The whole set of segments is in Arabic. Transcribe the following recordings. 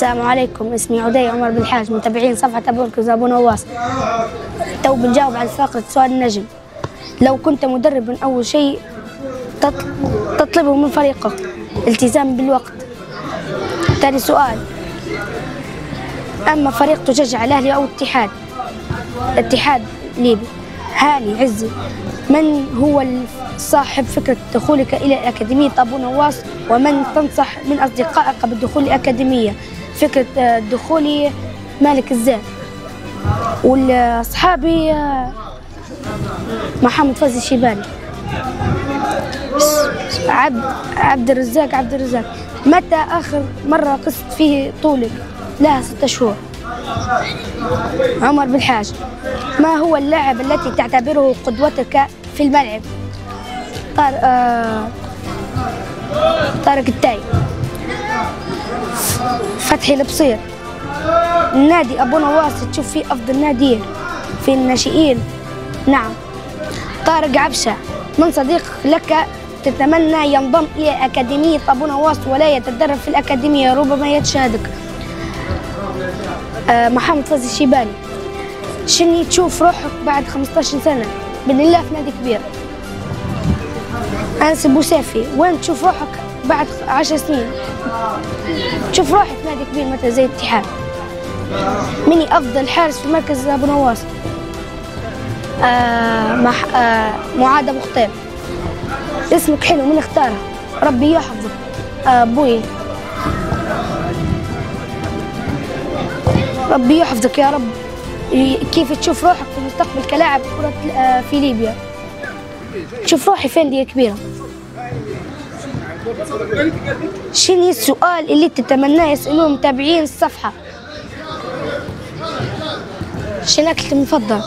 السلام عليكم، اسمي عدي عمر بالحاج، متابعين صفحة أبو مركز أبو نواس. تو بنجاوب على فقرة سؤال النجم. لو كنت مدربا أول شيء تطلبه من فريقك؟ التزام بالوقت. ثاني سؤال، أما فريق تشجع الأهلي أو اتحاد ليبي؟ هاني عزي، من هو صاحب فكرة دخولك إلى أكاديمية أبو نواس، ومن تنصح من أصدقائك بالدخول الأكاديمية؟ فكرة دخولي مالك الزين، والأصحابي محمد فوزي الشيباني. عبد الرزاق، متى آخر مرة قست فيه طولك؟ لها 6 شهور. عمر بالحاج، ما هو اللاعب التي تعتبره قدوتك في الملعب؟ طارق التاي. فتحي البصير، نادي أبو نواس تشوف فيه أفضل نادي في الناشئين؟ نعم. طارق عبشة، من صديق لك تتمنى ينضم إلى أكاديمية أبو نواس ولا يتدرب في الأكاديمية ربما يتشاهدك؟ محمد فوزي الشيباني، شني تشوف روحك بعد 15 سنة؟ بإذن الله في نادي كبير. أنس بوسافي، وين تشوف روحك بعد 10 سنين؟ تشوف روحي في نادي كبير مثل زي الاتحاد. مني أفضل حارس في مركز أبو نواس؟ معاذ أبو خطيب. اسمك حلو، من اختاره؟ ربي يحفظك. أبوي، ربي يحفظك يا رب. كيف تشوف روحك في المستقبل كلاعب كرة في ليبيا؟ تشوف روحي فين دي كبيرة؟ شنو السؤال اللي تتمناه يسألوه متابعين الصفحة؟ شنو أكلك المفضل؟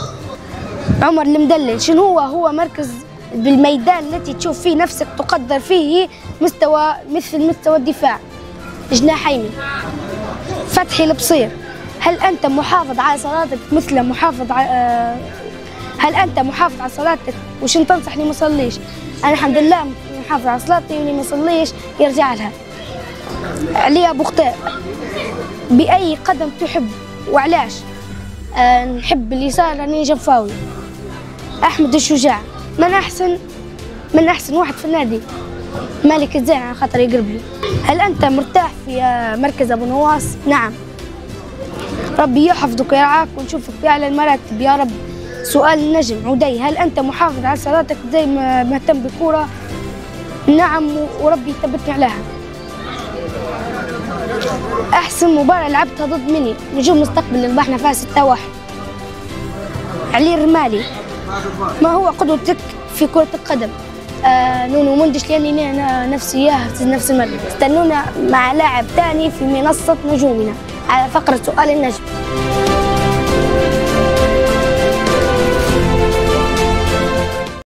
عمر المدلل، شنو هو مركز بالميدان التي تشوف فيه نفسك تقدر فيه مثل مستوى الدفاع؟ جناح يمين. فتحي البصير، هل أنت محافظ على صلاتك هل أنت محافظ على صلاتك وشن تنصح اللي ما يصليش؟ أنا الحمد لله محافظ على صلاتي، واللي ما يصليش يرجع لها. علي أبو خطيب، بأي قدم تحب وعلاش؟ نحب اليسار لأني جفاوي. أحمد الشجاع، من أحسن واحد في النادي؟ مالك الزين على خاطر يقرب لي. هل أنت مرتاح في مركز أبو نواس؟ نعم. ربي يحفظك ويرعاك ونشوفك في أعلى المراتب يا رب. سؤال النجم عدي، هل أنت محافظ على صلاتك زي ما مهتم بالكورة؟ نعم، وربي يثبتني عليها. أحسن مباراة لعبتها ضد مني؟ نجوم مستقبل اللي ربحنا فيها 6-1. علي الرمالي، ما هو قدوتك في كرة القدم؟ نونو مندش، لأني أنا نفسي إياه في نفس المركز. استنونا مع لاعب ثاني في منصة نجومنا على فقرة سؤال النجم.